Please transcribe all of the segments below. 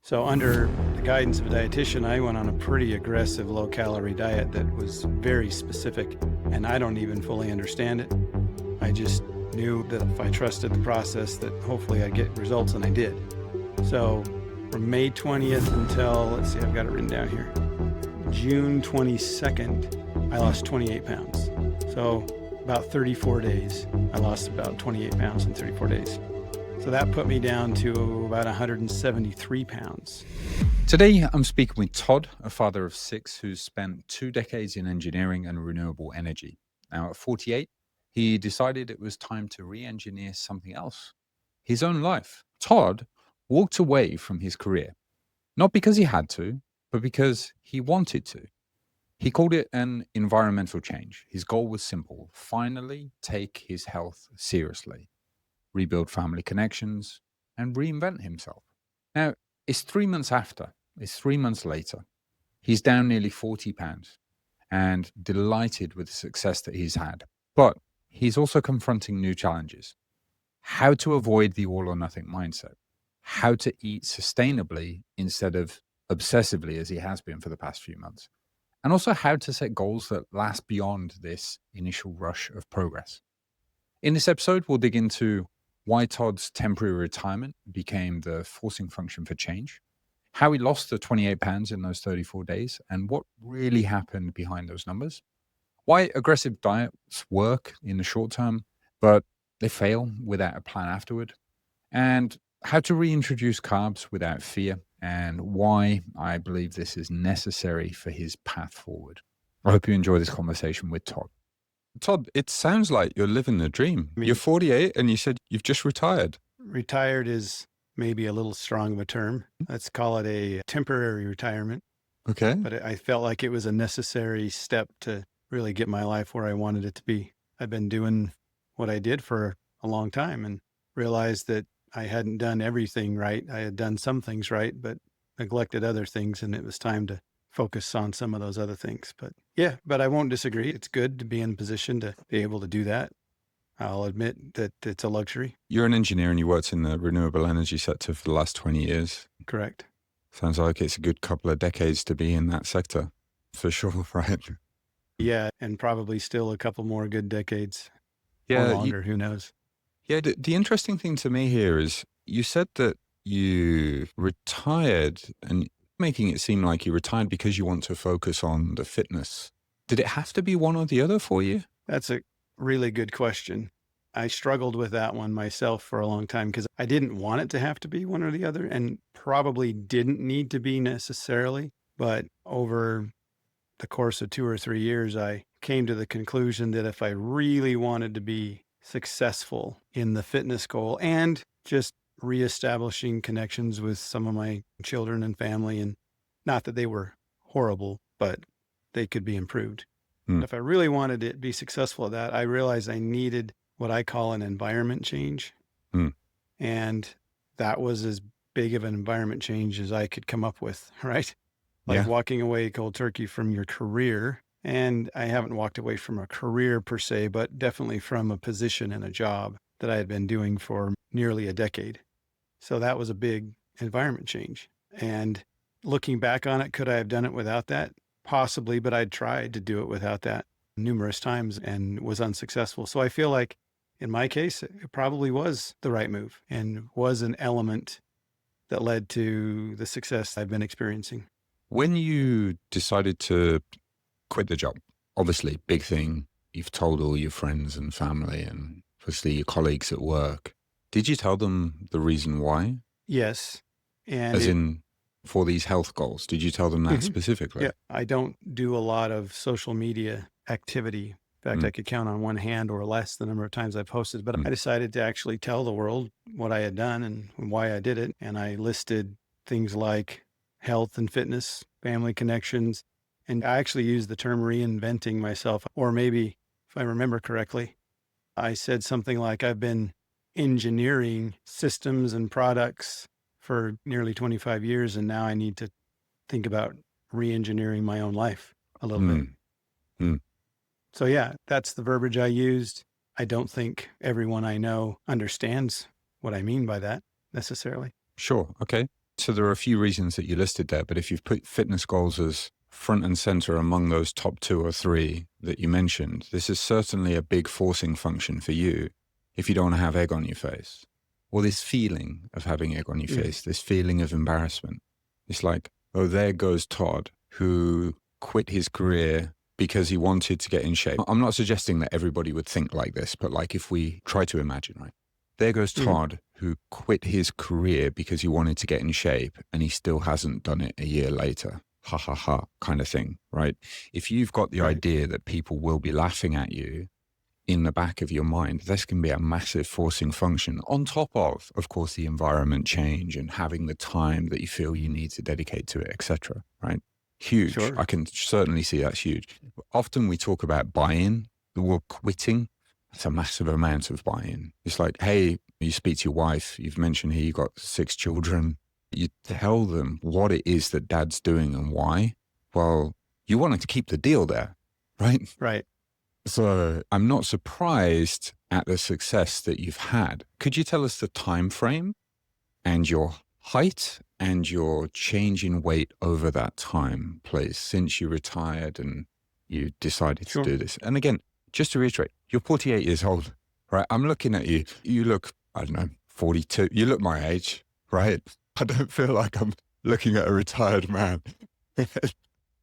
So under the guidance of a dietitian, I went on a pretty aggressive low-calorie diet that was very specific, and I don't even fully understand it. I just knew that if I trusted the process, that hopefully I'd get results, and I did. So from May 20th until, let's see, I've got it written down here, June 22nd, I lost 28 pounds. So about 34 days, I lost about 28 pounds in 34 days. So that put me down to about 173 pounds. Today, I'm speaking with Todd, a father of six who's spent 2 decades in engineering and renewable energy. Now, at 48, he decided it was time to re engineer something else, his own life. Todd walked away from his career, not because he had to, but because he wanted to. He called it an environmental change. His goal was simple: finally take his health seriously, rebuild family connections, and reinvent himself. Now, it's 3 months after, it's 3 months later. He's down nearly 40 pounds and delighted with the success that he's had. But he's also confronting new challenges: how to avoid the all or nothing mindset, how to eat sustainably instead of obsessively as he has been for the past few months, and also how to set goals that last beyond this initial rush of progress. In this episode, we'll dig into why Todd's temporary retirement became the forcing function for change, how he lost the 28 pounds in those 34 days, and what really happened behind those numbers, why aggressive diets work in the short term, but they fail without a plan afterward, and how to reintroduce carbs without fear, and why I believe this is necessary for his path forward. I hope you enjoy this conversation with Todd. Todd, it sounds like you're living the dream. I mean- You're 48 and you said you've just retired. Retired is maybe a little strong of a term. Let's call it a temporary retirement. Okay. But I felt like it was a necessary step to really get my life where I wanted it to be. I've been doing what I did for a long time and realized that I hadn't done everything right. I had done some things right, but neglected other things, and it was time to focus on some of those other things. But yeah, but I won't disagree. It's good to be in a position to be able to do that. I'll admit that it's a luxury. You're an engineer and you worked in the renewable energy sector for the last 20 years. Correct. Sounds like it's a good couple of decades to be in that sector. For sure, right? Yeah, and probably still a couple more good decades or Yeah. longer. Who knows? The interesting thing to me here is you said that you retired and making it seem like you retired because you want to focus on the fitness. Did it have to be one or the other for you? That's a really good question. I struggled with that one myself for a long time because I didn't want it to have to be one or the other, and probably didn't need to be necessarily. But over the course of 2 or 3 years, I came to the conclusion that if I really wanted to be successful in the fitness goal and just reestablishing connections with some of my children and family, and not that they were horrible, but they could be improved. Hmm. If I really wanted to be successful at that, I realized I needed what I call an environment change. Hmm. And that was as big of an environment change as I could come up with, right? Like Yeah. walking away cold turkey from your career. And I haven't walked away from a career per se, but definitely from a position and a job that I had been doing for nearly a decade. So that was a big environment change. And looking back on it, could I have done it without that? Possibly, but I'd tried to do it without that numerous times and was unsuccessful. So I feel like in my case, it probably was the right move and was an element that led to the success I've been experiencing. When you decided to quit the job, obviously, big thing. You've told all your friends and family and obviously your colleagues at work. Did you tell them the reason why? Yes. And As in for these health goals? Did you tell them that Mhm. specifically? Yeah, I don't do a lot of social media activity. In fact, Mm. I could count on one hand or less the number of times I've posted, but Mm. I decided to actually tell the world what I had done and why I did it. And I listed things like health and fitness, family connections. And I actually used the term reinventing myself, or maybe if I remember correctly, I said something like I've been engineering systems and products for nearly 25 years, and now I need to think about re-engineering my own life a little bit. Mm. Mm. So yeah, that's the verbiage I used. I don't think everyone I know understands what I mean by that necessarily. Sure. Okay. So there are a few reasons that you listed there, but if you've put fitness goals as front and center among those top 2 or 3 that you mentioned, this is certainly a big forcing function for you if you don't want to have egg on your face. Or this feeling of having egg on your face, this feeling of embarrassment. It's like, oh, there goes Todd, who quit his career because he wanted to get in shape. I'm not suggesting that everybody would think like this, but like if we try to imagine, right? There goes Todd, who quit his career because he wanted to get in shape and he still hasn't done it a year later. Ha ha ha, kind of thing, right? If you've got the idea that people will be laughing at you in the back of your mind, this can be a massive forcing function on top of course, the environment change and having the time that you feel you need to dedicate to it, etc. Right? Huge. Sure. I can certainly see that's huge. Often we talk about buy-in, the word quitting. It's a massive amount of buy-in. It's like, hey, you speak to your wife, you've mentioned here you've got 6 children. You tell them what it is that dad's doing and why. Well, you wanted to keep the deal there, right? Right. So I'm not surprised at the success that you've had. Could you tell us the time frame and your height and your change in weight over that time, please, since you retired and you decided to do this? And again, just to reiterate, you're 48 years old, right? I'm looking at you. You look, I don't know, 42. You look my age, right? I don't feel like I'm looking at a retired man.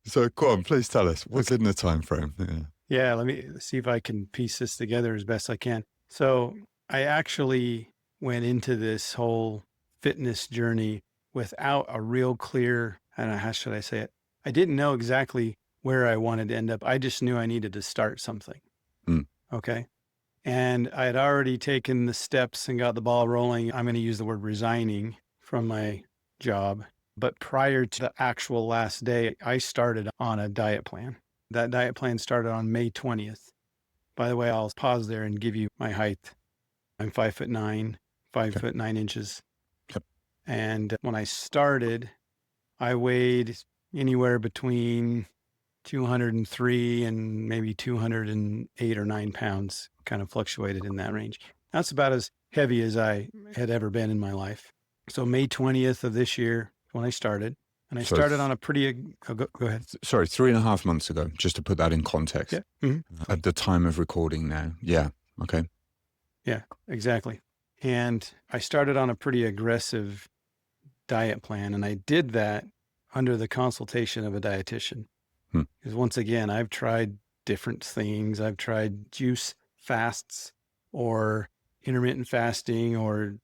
So go on, please tell us what's in the time frame. Yeah, let me see if I can piece this together as best I can. So I actually went into this whole fitness journey without a real clear, I don't know, how should I say it? I didn't know exactly where I wanted to end up. I just knew I needed to start something. Okay. And I had already taken the steps and got the ball rolling. I'm going to use the word resigning from my job. But prior to the actual last day, I started on a diet plan. That diet plan started on May 20th. By the way, I'll pause there and give you my height. I'm 5'9", 5'9". Yep. And when I started, I weighed anywhere between 203 and maybe 208 or 9 pounds, kind of fluctuated in that range. That's about as heavy as I had ever been in my life. So May 20th of this year, when I started, and I started on a pretty, go ahead. Sorry, 3.5 months ago, just to put that in context. Yeah. At the time of recording now. Yeah. Okay. Yeah, exactly. And I started on a pretty aggressive diet plan, and I did that under the consultation of a dietitian. Because once again, I've tried different things. I've tried juice fasts or intermittent fasting or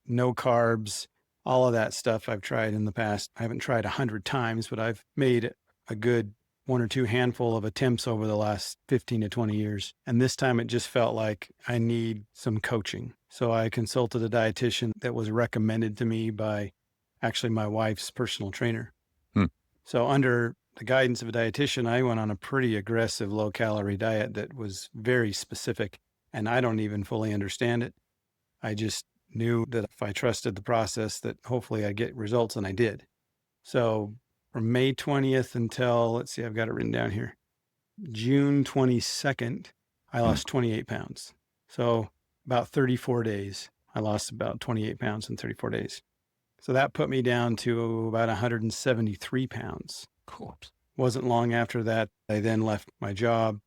no carbs, all of that stuff I've tried in the past. I haven't tried 100 times, but I've made a good 1 or 2 handful of attempts over the last 15 to 20 years. And this time it just felt like I need some coaching. So I consulted a dietitian that was recommended to me by actually my wife's personal trainer. So under the guidance of a dietitian, I went on a pretty aggressive low-calorie diet that was very specific, and I don't even fully understand it. I just knew that if I trusted the process, that hopefully I'd get results, and I did. So from May 20th until, let's see, I've got it written down here, June 22nd, I lost 28 pounds. So about 34 days, I lost about 28 pounds in 34 days. So that put me down to about 173 pounds. Cool. Wasn't long after that, I then left my job.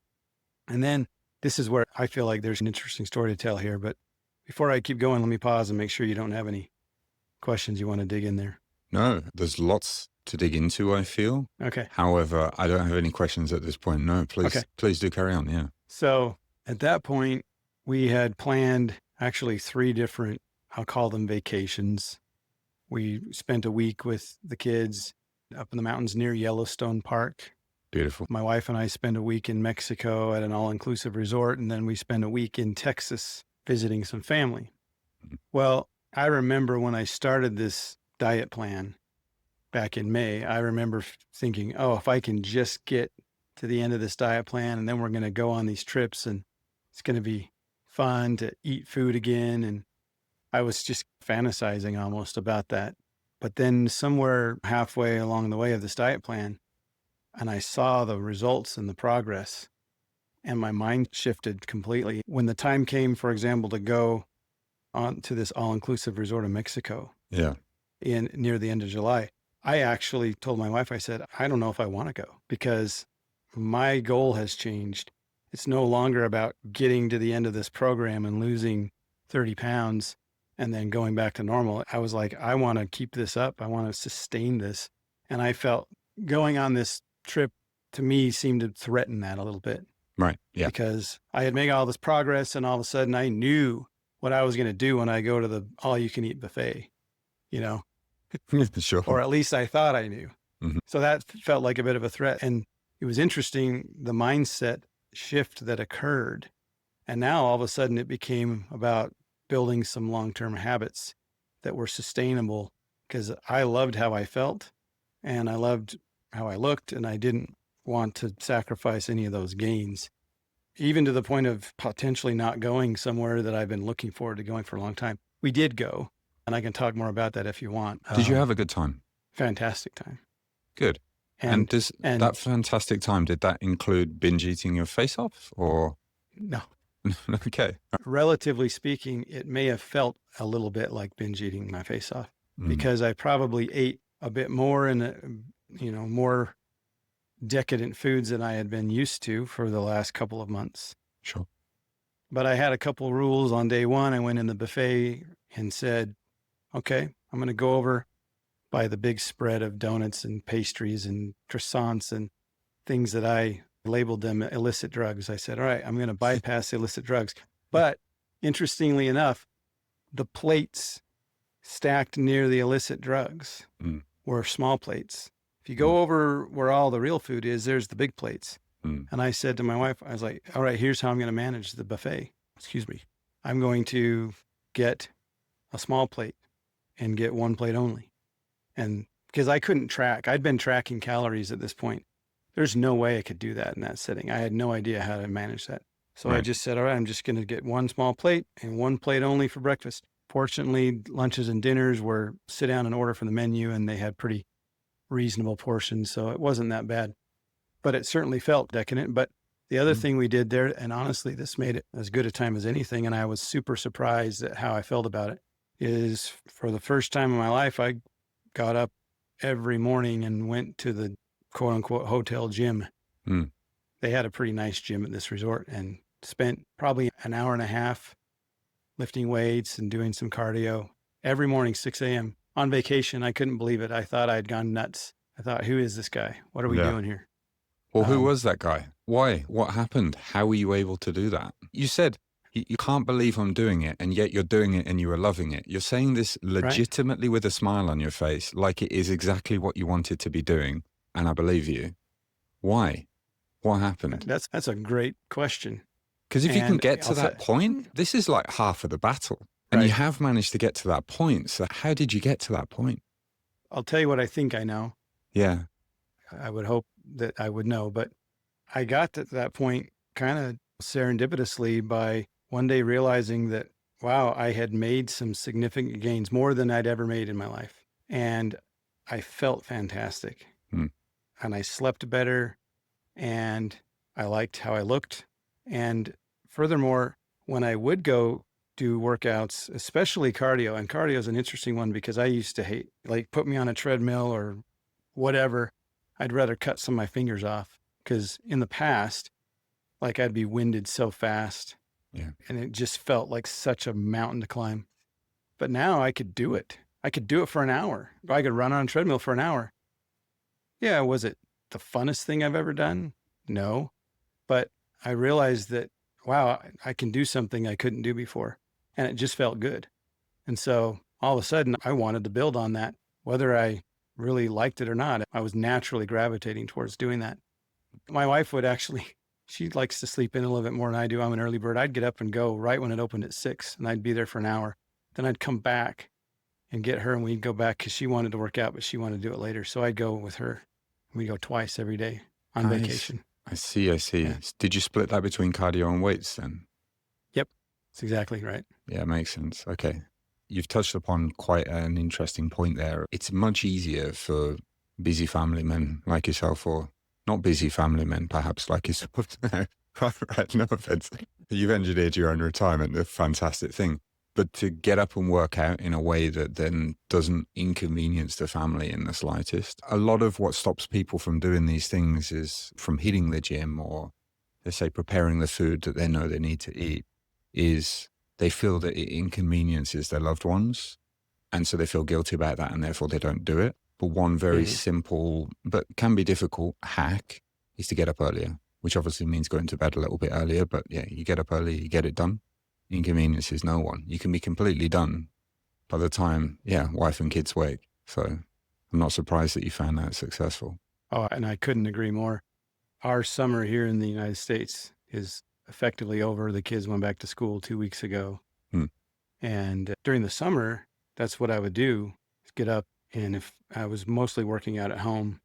And then this is where I feel like there's an interesting story to tell here. But before I keep going, let me pause and make sure you don't have any questions you want to dig in there. No, there's lots to dig into, I feel. Okay. However, I don't have any questions at this point. No, please do carry on. Yeah. So at that point, we had planned actually 3 different, I'll call them vacations. We spent a week with the kids up in the mountains near Yellowstone Park. Beautiful. My wife and I spent a week in Mexico at an all-inclusive resort, and then we spent a week in Texas visiting some family. Well, I remember when I started this diet plan back in May, I remember thinking, oh, if I can just get to the end of this diet plan, and then we're going to go on these trips, and it's going to be fun to eat food again. And I was just fantasizing almost about that. But then somewhere halfway along the way of this diet plan, and I saw the results and the progress, and my mind shifted completely. When the time came, for example, to go on to this all-inclusive resort in Mexico. Yeah. in near the end of July, I actually told my wife, I said, I don't know if I want to go because my goal has changed. It's no longer about getting to the end of this program and losing 30 pounds and then going back to normal. I was like, I want to keep this up. I want to sustain this. And I felt going on this trip to me seemed to threaten that a little bit. Right. Yeah. Because I had made all this progress and all of a sudden I knew what I was going to do when I go to the all you can eat buffet, you know, Sure. or at least I thought I knew. Mhm. So that felt like a bit of a threat. And it was interesting, the mindset shift that occurred. And now all of a sudden it became about building some long-term habits that were sustainable because I loved how I felt and I loved how I looked and I didn't want to sacrifice any of those gains, even to the point of potentially not going somewhere that I've been looking forward to going for a long time. We did go, and I can talk more about that if you want. Did you have a good time? Fantastic time. Good. And does and that fantastic time, did that include binge eating your face off or? no, Okay. relatively speaking, it may have felt a little bit like binge eating my face off Mm. because I probably ate a bit more and, more decadent foods than I had been used to for the last couple of months. Sure. But I had a couple rules on day one. I went in the buffet and said, okay, I'm going to go over by the big spread of donuts and pastries and croissants and things that I labeled them illicit drugs. I said, all right, I'm going to bypass illicit drugs. But interestingly enough, the plates stacked near the illicit drugs Mm. were small plates. If you go over where all the real food is, there's the big plates. Mm. And I said to my wife, I was like, all right, here's how I'm going to manage the buffet. Excuse me. I'm going to get a small plate and get one plate only. And because I couldn't track, I'd been tracking calories at this point. There's no way I could do that in that setting. I had no idea how to manage that. So I Right. just said, all right, I'm just going to get one small plate and one plate only for breakfast. Fortunately, lunches and dinners were sit down and order from the menu, and they had pretty reasonable portions. So it wasn't that bad, but it certainly felt decadent. But the other Mm. thing we did there, and honestly, this made it as good a time as anything, and I was super surprised at how I felt about it, is for the first time in my life, I got up every morning and went to the quote unquote hotel gym. Mm. They had a pretty nice gym at this resort and spent probably an hour and a half lifting weights and doing some cardio every morning, 6 a.m. On vacation. I couldn't believe it. I thought I'd gone nuts. I thought, who is this guy? What are we Yeah. doing here? Well, who was that guy? Why? What happened? How were you able to do that? You said, you can't believe I'm doing it, and yet you're doing it and you are loving it. You're saying this legitimately with a smile on your face, like it is exactly what you wanted to be doing, and I believe you. Why? What happened? That's a great question. Because if you can And get to I'll that say- point, this is like half of the battle. And you Right. have managed to get to that point. So how did you get to that point? I'll tell you what I think I know. Yeah. I would hope that I would know, but I got to that point kind of serendipitously by one day realizing that, wow, I had made some significant gains, more than I'd ever made in my life. And I felt fantastic. Hmm. And I slept better and I liked how I looked. And furthermore, when I would go do workouts, especially cardio, and cardio is an interesting one because I used to hate, like, put me on a treadmill or whatever. I'd rather cut some of my fingers off because in the past, like, I'd be winded so fast. Yeah. And it just felt like such a mountain to climb. But now I could do it. I could do it for an hour. I could run on a treadmill for an hour. Yeah, was it the funnest thing I've ever done? No. But I realized that, wow, I can do something I couldn't do before. And it just felt good. And so all of a sudden, I wanted to build on that. Whether I really liked it or not, I was naturally gravitating towards doing that. My wife would actually, she likes to sleep in a little bit more than I do. I'm an early bird. I'd get up and go right when it opened at 6, and I'd be there for an hour. Then I'd come back and get her, and we'd go back because she wanted to work out, but she wanted to do it later. So I'd go with her. We go twice every day on Nice. vacation. I see. Yeah. Did you split that between cardio and weights then? Yep, that's exactly right. Yeah, makes sense. Okay. You've touched upon quite an interesting point there. It's much easier for busy family men like yourself, or not busy family men, perhaps like yourself. Right, no offense. You've engineered your own retirement, a fantastic thing. But to get up and work out in a way that then doesn't inconvenience the family in the slightest. A lot of what stops people from doing these things is from hitting the gym or, let's say, preparing the food that they know they need to eat, is they feel that it inconveniences their loved ones. And so they feel guilty about that and therefore they don't do it. But one very simple, but can be difficult hack is to get up earlier, which obviously means going to bed a little bit earlier. But yeah, you get up early, you get it done. Inconveniences no one. You can be completely done by the time, wife and kids wake. So I'm not surprised that you found that successful. Oh, and I couldn't agree more. Our summer here in the United States is effectively over. The kids went back to school 2 weeks ago. And during the summer, that's what I would do, is get up. And if I was mostly working out at home,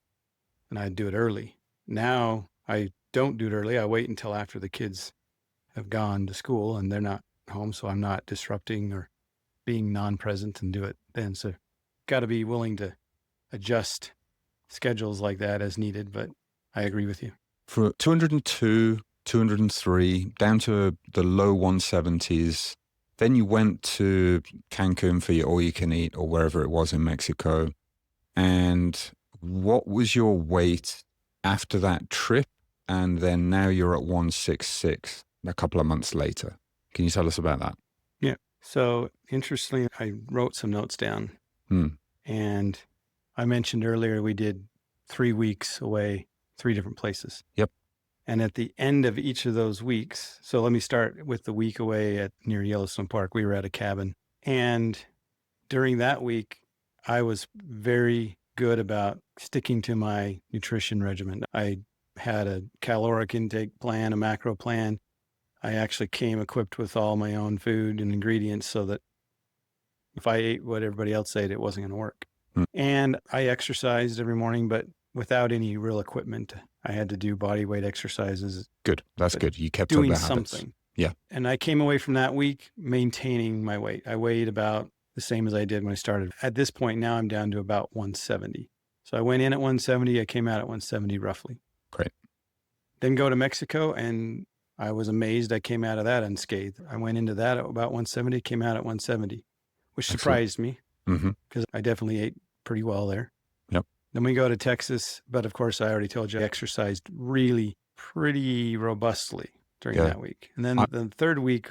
and I'd do it early. Now I don't do it early. I wait until after the kids have gone to school and they're not home, so I'm not disrupting or being non-present, and do it then. So got to be willing to adjust schedules like that as needed, but I agree with you. For 202, 203, down to the low 170s, then you went to Cancun for your all-you-can-eat or wherever it was in Mexico. And what was your weight after that trip? And then now you're at 166 a couple of months later. Can you tell us about that? Yeah. So interestingly, I wrote some notes down. And I mentioned earlier we did 3 weeks away, 3 different places. Yep. And at the end of each of those weeks, so let me start with the week away near Yellowstone Park. We were at a cabin. And during that week, I was very good about sticking to my nutrition regimen. I had a caloric intake plan, a macro plan. I actually came equipped with all my own food and ingredients so that if I ate what everybody else ate, it wasn't going to work. And I exercised every morning, but without any real equipment. I had to do body weight exercises. Good. That's good. You kept doing up the habits. Something. Yeah. And I came away from that week maintaining my weight. I weighed about the same as I did when I started. At this point now, I'm down to about 170. So I went in at 170. I came out at 170 roughly. Great. Then go to Mexico, and I was amazed. I came out of that unscathed. I went into that at about 170, came out at 170, which surprised me because I definitely ate pretty well there. Yep. Then we go to Texas, but of course, I already told you I exercised really pretty robustly during that week. And then the third week,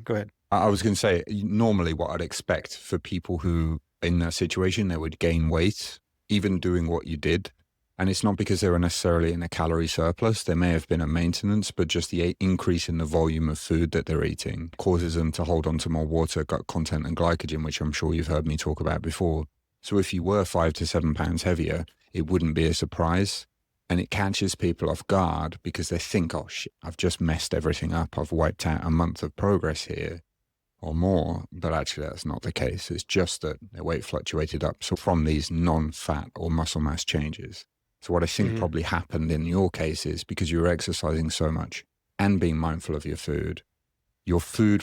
go ahead. I was going to say, normally what I'd expect for people who in that situation, they would gain weight, even doing what you did. And it's not because they were necessarily in a calorie surplus. They may have been at maintenance, but just the increase in the volume of food that they're eating causes them to hold on to more water, gut content, and glycogen, which I'm sure you've heard me talk about before. So if you were 5 to 7 pounds heavier, it wouldn't be a surprise. And it catches people off guard because they think, oh, shit, I've just messed everything up. I've wiped out a month of progress here or more. But actually, that's not the case. It's just that their weight fluctuated up. So from these non-fat or muscle mass changes. So what I think probably happened in your case is because you were exercising so much and being mindful of your food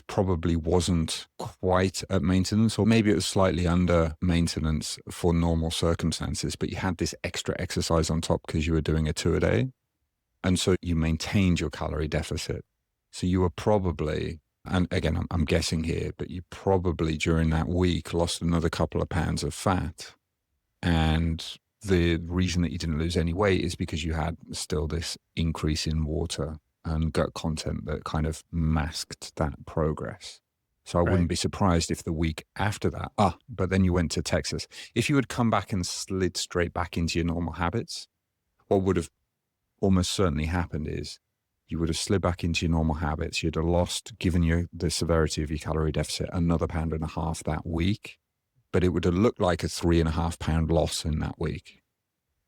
probably wasn't quite at maintenance, or maybe it was slightly under maintenance for normal circumstances, but you had this extra exercise on top because you were doing a 2 a day. And so you maintained your calorie deficit. So you were probably, and again, I'm guessing here, but you probably during that week lost another couple of pounds of fat. And the reason that you didn't lose any weight is because you had still this increase in water and gut content that kind of masked that progress. So I wouldn't be surprised if the week after that, but then you went to Texas. If you had come back and slid straight back into your normal habits, what would have almost certainly happened is you would have slid back into your normal habits. You'd have lost, given you the severity of your calorie deficit, another 1.5 pounds that week. But it would have looked like a 3.5 pound loss in that week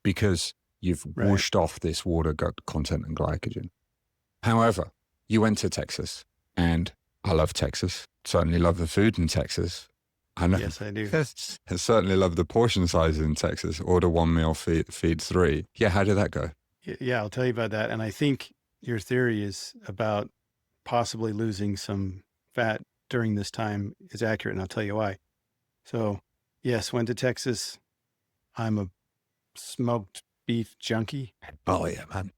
because you've whooshed off this water, gut content, and glycogen. However, you went to Texas, and I love Texas. Certainly love the food in Texas. I know. Yes, I do. I certainly love the portion size in Texas. Order 1 meal, feed 3. Yeah, how did that go? Yeah, I'll tell you about that. And I think your theory is about possibly losing some fat during this time is accurate, and I'll tell you why. So, yes, went to Texas. I'm a smoked beef junkie. Oh, yeah, man.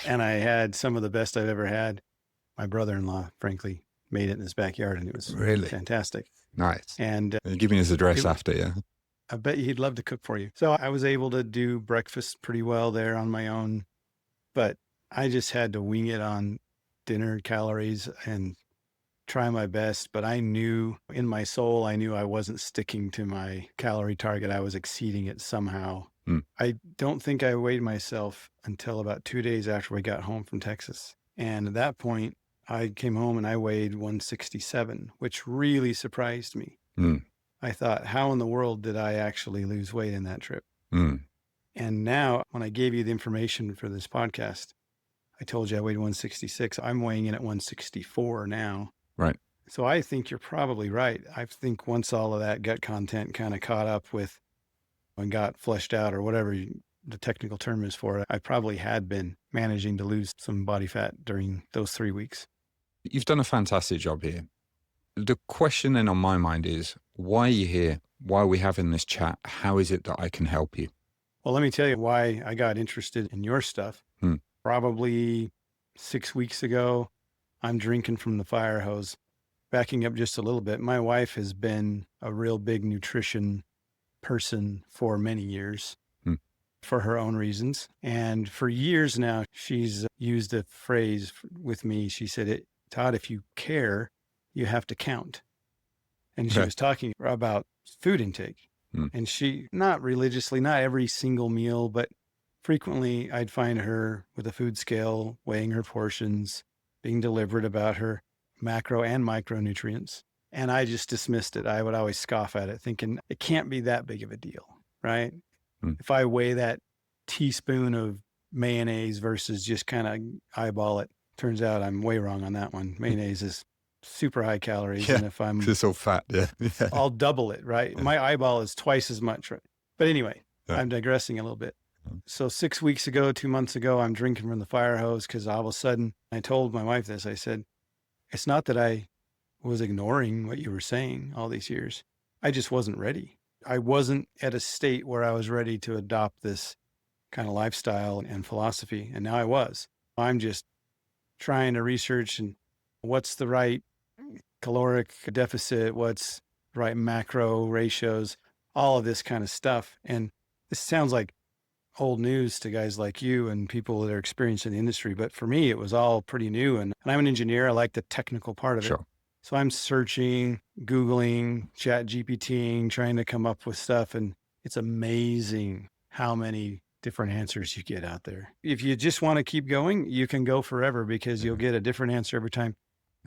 And I had some of the best I've ever had. My brother-in-law, frankly, made it in his backyard, and it was really fantastic. Nice. And You're giving his address it, after, yeah? I bet he'd love to cook for you. So I was able to do breakfast pretty well there on my own, but I just had to wing it on dinner calories and try my best. But I knew in my soul, I knew I wasn't sticking to my calorie target. I was exceeding it somehow. Mm. I don't think I weighed myself until about 2 days after we got home from Texas. And at that point, I came home and I weighed 167, which really surprised me. Mm. I thought, how in the world did I actually lose weight in that trip? Mm. And now, when I gave you the information for this podcast, I told you I weighed 166. I'm weighing in at 164 now. Right. So I think you're probably right. I think once all of that gut content kind of caught up with and got fleshed out, or whatever the technical term is for it, I probably had been managing to lose some body fat during those 3 weeks. You've done a fantastic job here. The question then on my mind is, why are you here? Why are we having this chat? How is it that I can help you? Well, let me tell you why I got interested in your stuff. Probably 6 weeks ago, I'm drinking from the fire hose. Backing up just a little bit, my wife has been a real big nutrition person for many years for her own reasons. And for years now, she's used a phrase with me. She said, Todd, if you care, you have to count. And she was talking about food intake. And she, not religiously, not every single meal, but frequently I'd find her with a food scale, weighing her portions, being deliberate about her macro and micronutrients. And I just dismissed it. I would always scoff at it, thinking it can't be that big of a deal, right? If I weigh that teaspoon of mayonnaise versus just kind of eyeball it, turns out I'm way wrong on that one. Mayonnaise is super high calories. Yeah, and if I'm it's all fat, yeah. I'll double it, right? Yeah. My eyeball is twice as much, right? But anyway, Yeah. I'm digressing a little bit. So 6 weeks ago, 2 months ago, I'm drinking from the fire hose because all of a sudden I told my wife this. I said, it's not that I was ignoring what you were saying all these years. I just wasn't ready. I wasn't at a state where I was ready to adopt this kind of lifestyle and philosophy. And now I was. I'm just trying to research and what's the right caloric deficit, what's the right macro ratios, all of this kind of stuff. And this sounds like old news to guys like you and people that are experienced in the industry. But for me, it was all pretty new. And I'm an engineer. I like the technical part of it. Sure. So I'm searching, Googling, chat GPTing, trying to come up with stuff. And it's amazing how many different answers you get out there. If you just want to keep going, you can go forever because you'll get a different answer every time.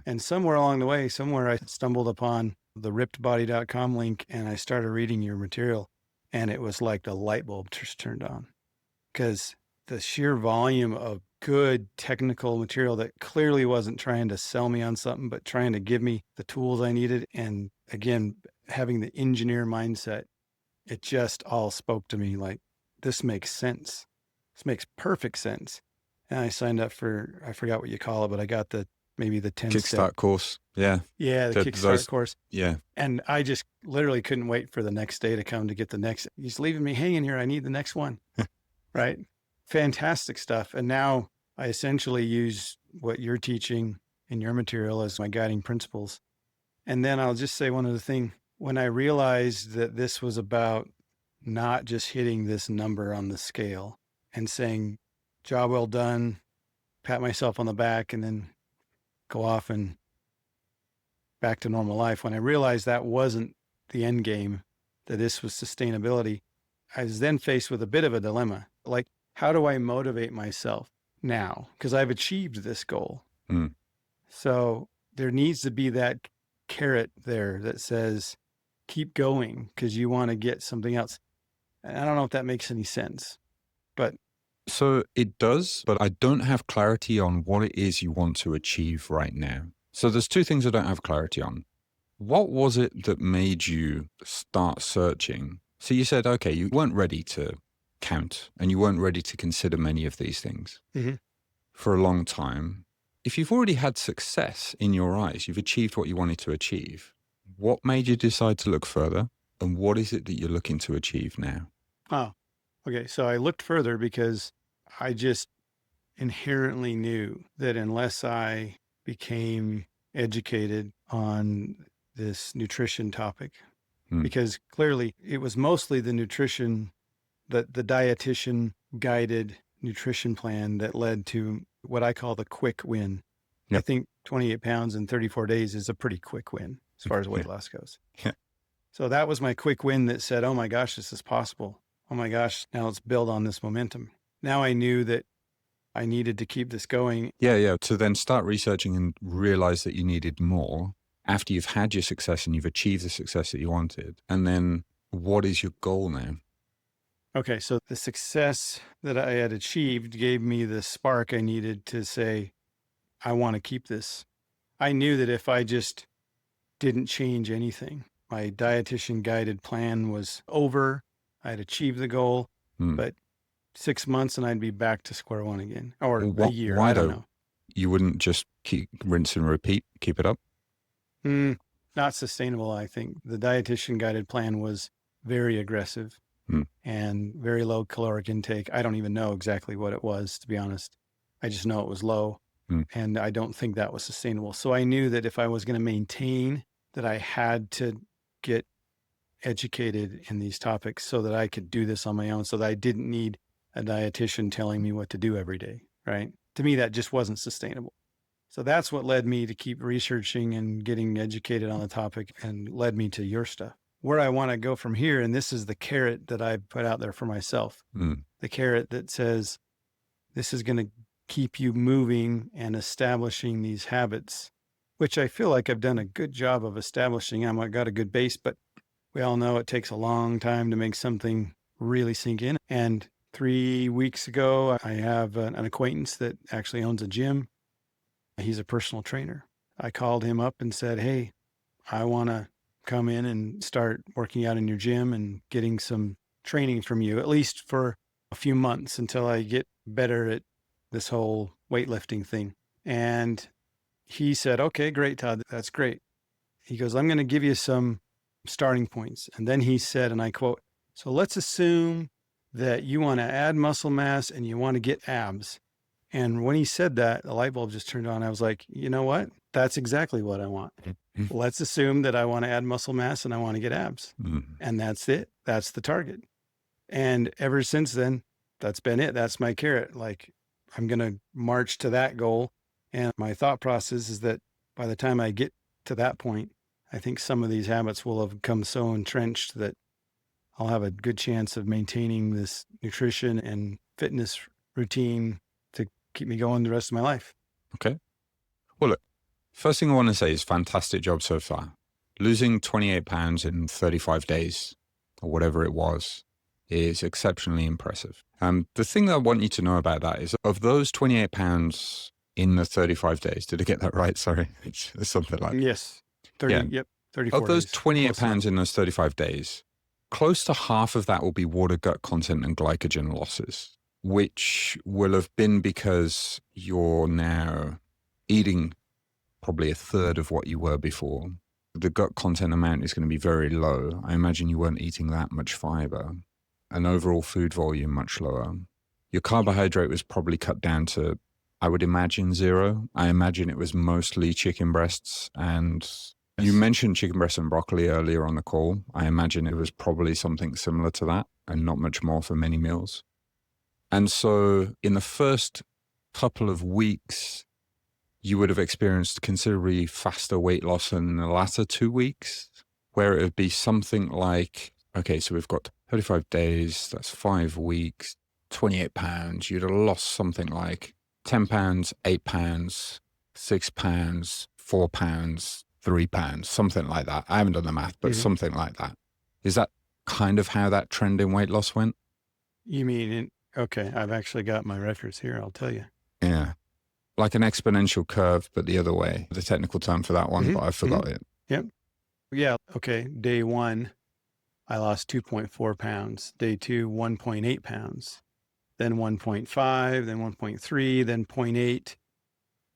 And somewhere along the way, somewhere I stumbled upon the rippedbody.com link and I started reading your material. And it was like the light bulb just turned on because the sheer volume of good technical material that clearly wasn't trying to sell me on something, but trying to give me the tools I needed. And again, having the engineer mindset, it just all spoke to me like, this makes sense. This makes perfect sense. And I signed up for, I forgot what you call it, but I got maybe the 10 Kickstart course. Yeah. Yeah, the Kickstart course. Yeah. And I just literally couldn't wait for the next day to come to get the next. He's leaving me hanging here. I need the next one. Right. Fantastic stuff. And now I essentially use what you're teaching in your material as my guiding principles. And then I'll just say one other thing. When I realized that this was about not just hitting this number on the scale and saying, job well done, pat myself on the back, and then go off and back to normal life. When I realized that wasn't the end game, that this was sustainability, I was then faced with a bit of a dilemma. Like, how do I motivate myself now? Because I've achieved this goal. So there needs to be that carrot there that says, keep going because you want to get something else. And I don't know if that makes any sense, but. So it does, but I don't have clarity on what it is you want to achieve right now. So there's two things I don't have clarity on. What was it that made you start searching? So you said, okay, you weren't ready to count and you weren't ready to consider many of these things for a long time. If you've already had success in your eyes, you've achieved what you wanted to achieve, what made you decide to look further? And what is it that you're looking to achieve now? Oh, okay. So I looked further because I just inherently knew that unless I became educated on this nutrition topic, Hmm. because clearly it was mostly the nutrition, the dietitian guided nutrition plan that led to what I call the quick win. I Yep. think 28 pounds in 34 days is a pretty quick win as far as Yeah. weight loss goes. Yeah. So that was my quick win that said, oh my gosh, this is possible. Oh my gosh, now let's build on this momentum. Now I knew that I needed to keep this going. Yeah. To then start researching and realize that you needed more after you've had your success and you've achieved the success that you wanted. And then what is your goal now? Okay, so the success that I had achieved gave me the spark I needed to say, I want to keep this. I knew that if I just didn't change anything, my dietitian guided plan was over. I'd achieved the goal, Hmm. but 6 months and I'd be back to square one again, or Well, a year. why I don't though? know. You wouldn't just keep rinse and repeat, keep it up? Not sustainable, I think. The dietitian guided plan was very aggressive Hmm. and very low caloric intake. I don't even know exactly what it was, to be honest. I just know it was low. Hmm. And I don't think that was sustainable. So I knew that if I was going to maintain, that I had to get educated in these topics so that I could do this on my own, so that I didn't need a dietitian telling me what to do every day, right? To me, that just wasn't sustainable. So that's what led me to keep researching and getting educated on the topic and led me to your stuff. Where I want to go from here, and this is the carrot that I put out there for myself, the carrot that says, this is going to keep you moving and establishing these habits, which I feel like I've done a good job of establishing. I've got a good base, but we all know it takes a long time to make something really sink in. And 3 weeks ago, I have an acquaintance that actually owns a gym. He's a personal trainer. I called him up and said, hey, I want to come in and start working out in your gym and getting some training from you, at least for a few months until I get better at this whole weightlifting thing. And he said, okay, great, Todd. That's great. He goes, I'm going to give you some starting points. And then he said, and I quote, so let's assume that you want to add muscle mass and you want to get abs. And when he said that, the light bulb just turned on. I was like, you know what? That's exactly what I want. Let's assume that I want to add muscle mass and I want to get abs. And that's it. That's the target. And ever since then, that's been it. That's my carrot. Like, I'm going to march to that goal. And my thought process is that by the time I get to that point, I think some of these habits will have become so entrenched that I'll have a good chance of maintaining this nutrition and fitness routine to keep me going the rest of my life. Okay. Well, look, first thing I want to say is fantastic job so far. Losing 28 pounds in 35 days or whatever it was is exceptionally impressive. The thing that I want you to know about that is of those 28 pounds in the 35 days, did I get that right? Sorry, it's something like Yes. 30, yeah. Yep. 34 Of those days. 28 Close pounds enough. in those 35 days, close to half of that will be water, gut content, and glycogen losses, which will have been because you're now eating probably a third of what you were before. The gut content amount is going to be very low. I imagine you weren't eating that much fiber, and overall food volume much lower. Your carbohydrate was probably cut down to, I would imagine, 0. I imagine it was mostly chicken breasts. And you mentioned chicken breasts and broccoli earlier on the call. I imagine it was probably something similar to that and not much more for many meals. And so in the first couple of weeks, you would have experienced considerably faster weight loss in the latter 2 weeks, where it would be something like, okay, so we've got 35 days, that's 5 weeks, 28 pounds. You'd have lost something like 10 pounds, 8 pounds, 6 pounds, 4 pounds, 3 pounds, something like that. I haven't done the math, but something like that. Is that kind of how that trend in weight loss went? You mean, okay, I've actually got my records here. I'll tell you. Yeah. Like an exponential curve, but the other way. The technical term for that one, but I forgot it. Yep. Yeah. Okay. Day 1, I lost 2.4 pounds. Day 2, 1.8 pounds. Then 1.5, then 1.3, then 0.8.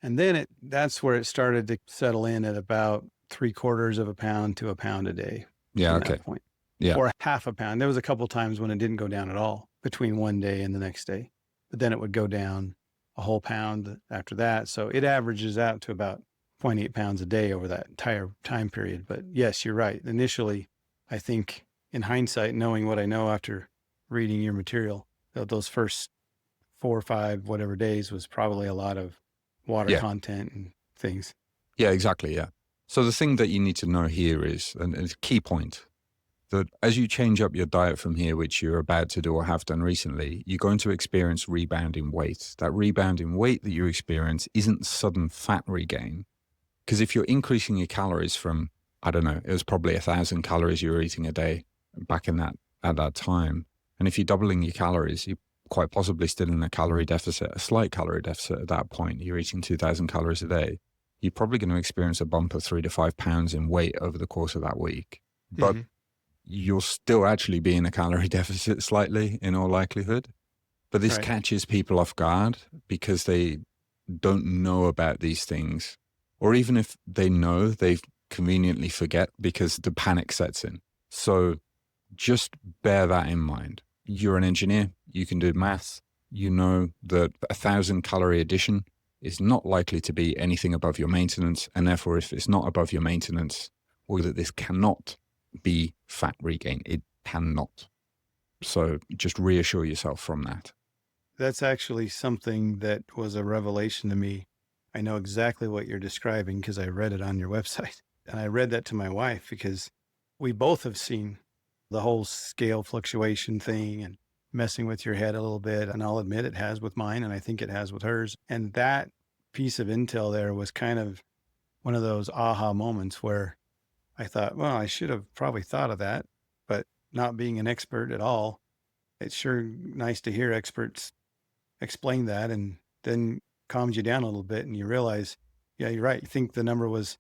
And then that's where it started to settle in at about 3/4 of a pound to a pound a day. Yeah. From Okay. that point. Yeah. Or half a pound. There was a couple times when it didn't go down at all between one day and the next day, but then it would go down a whole pound after that. So it averages out to about 0.8 pounds a day over that entire time period. But yes, you're right. Initially, I think in hindsight, knowing what I know after reading your material, those first 4 or 5, whatever days was probably a lot of water Yeah. content and things. Yeah, exactly. Yeah. So the thing that you need to know here is, and it's a key point, that as you change up your diet from here, which you're about to do or have done recently, you're going to experience rebound in weight. That rebound in weight that you experience isn't sudden fat regain. Because if you're increasing your calories from, I don't know, it was probably 1,000 calories you were eating a day back in that at that time. And if you're doubling your calories, you're quite possibly still in a calorie deficit, a slight calorie deficit at that point. You're eating 2,000 calories a day. You're probably going to experience a bump of 3 to 5 pounds in weight over the course of that week. But you'll still actually be in a calorie deficit slightly in all likelihood. But this Right. catches people off guard because they don't know about these things. Or even if they know, they conveniently forget because the panic sets in. So just bear that in mind. You're an engineer, you can do maths. You know that 1,000 calorie addition is not likely to be anything above your maintenance. And therefore, if it's not above your maintenance, or that this cannot be fat regain, it cannot. So just reassure yourself from that. That's actually something that was a revelation to me. I know exactly what you're describing because I read it on your website. And I read that to my wife because we both have seen the whole scale fluctuation thing and messing with your head a little bit. And I'll admit it has with mine, and I think it has with hers. And that piece of intel there was kind of one of those aha moments where I thought, well, I should have probably thought of that. But not being an expert at all, it's sure nice to hear experts explain that, and then calms you down a little bit and you realize, yeah, you're right. You think the number was,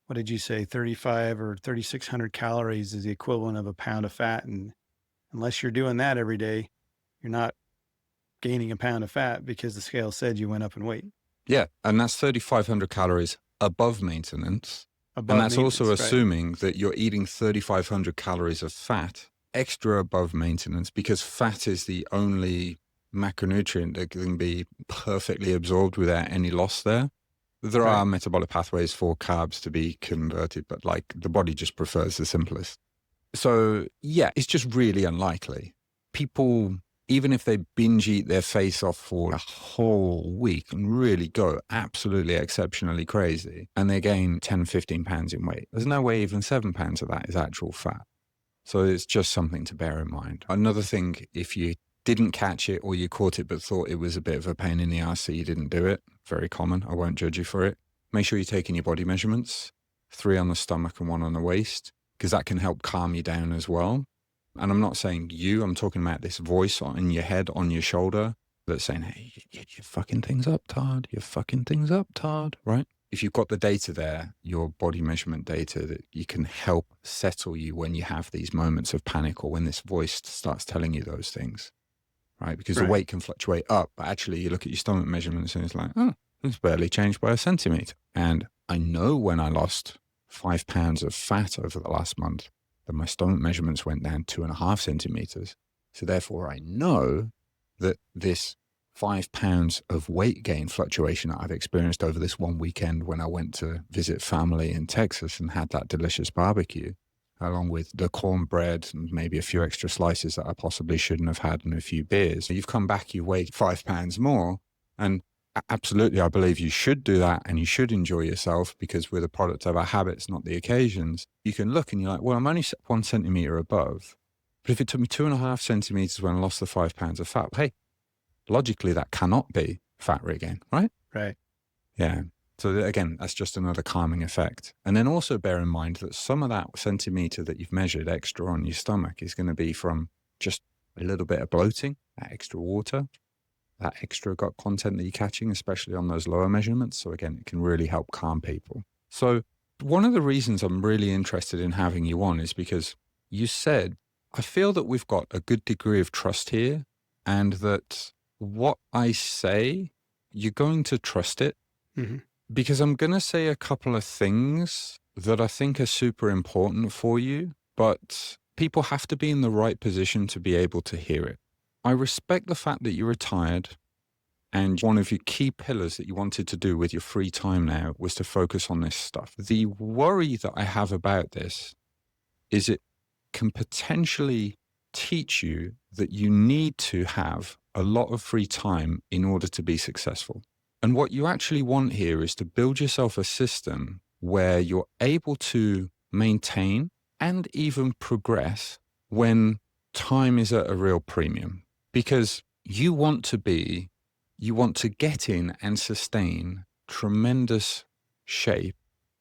what did you say, 35 or 3,600 calories is the equivalent of a pound of fat. And unless you're doing that every day, you're not gaining a pound of fat because the scale said you went up in weight. Yeah. And that's 3,500 calories above maintenance. And Above that's also maintenance, right? assuming that you're eating 3,500 calories of fat extra above maintenance, because fat is the only macronutrient that can be perfectly absorbed without any loss there. There Right. are metabolic pathways for carbs to be converted, but like the body just prefers the simplest. So yeah, it's just really unlikely. People, even if they binge eat their face off for a whole week and really go absolutely exceptionally crazy, and they gain 10, 15 pounds in weight, there's no way even 7 pounds of that is actual fat. So it's just something to bear in mind. Another thing, if you didn't catch it or you caught it but thought it was a bit of a pain in the ass so you didn't do it, very common, I won't judge you for it. Make sure you're taking your body measurements, 3 on the stomach and 1 on the waist, because that can help calm you down as well. And I'm not saying you, I'm talking about this voice in your head, on your shoulder, that's saying, hey, you're fucking things up, Todd. You're fucking things up, Todd, right? If you've got the data there, your body measurement data, that you can help settle you when you have these moments of panic or when this voice starts telling you those things, right? Because the Right. weight can fluctuate up, but actually you look at your stomach measurements and it's like, oh, it's barely changed by a centimeter. And I know when I lost 5 pounds of fat over the last month, that my stomach measurements went down 2.5 centimeters. So therefore I know that this 5 pounds of weight gain fluctuation that I've experienced over this one weekend when I went to visit family in Texas and had that delicious barbecue, along with the cornbread and maybe a few extra slices that I possibly shouldn't have had and a few beers. You've come back, you weighed 5 pounds more. And absolutely, I believe you should do that and you should enjoy yourself, because we're the product of our habits, not the occasions. You can look and you're like, well, I'm only 1 centimeter above. But if it took me 2.5 centimeters when I lost the 5 pounds of fat, hey, logically, that cannot be fat regain, right? Right. Yeah. So again, that's just another calming effect. And then also bear in mind that some of that centimeter that you've measured extra on your stomach is going to be from just a little bit of bloating, that extra water, that extra gut content that you're catching, especially on those lower measurements. So again, it can really help calm people. So one of the reasons I'm really interested in having you on is because you said, I feel that we've got a good degree of trust here, and that what I say, you're going to trust it, because I'm going to say a couple of things that I think are super important for you, but people have to be in the right position to be able to hear it. I respect the fact that you're retired. And one of your key pillars that you wanted to do with your free time now was to focus on this stuff. The worry that I have about this is it can potentially teach you that you need to have a lot of free time in order to be successful. And what you actually want here is to build yourself a system where you're able to maintain and even progress when time is at a real premium. Because you want to get in and sustain tremendous shape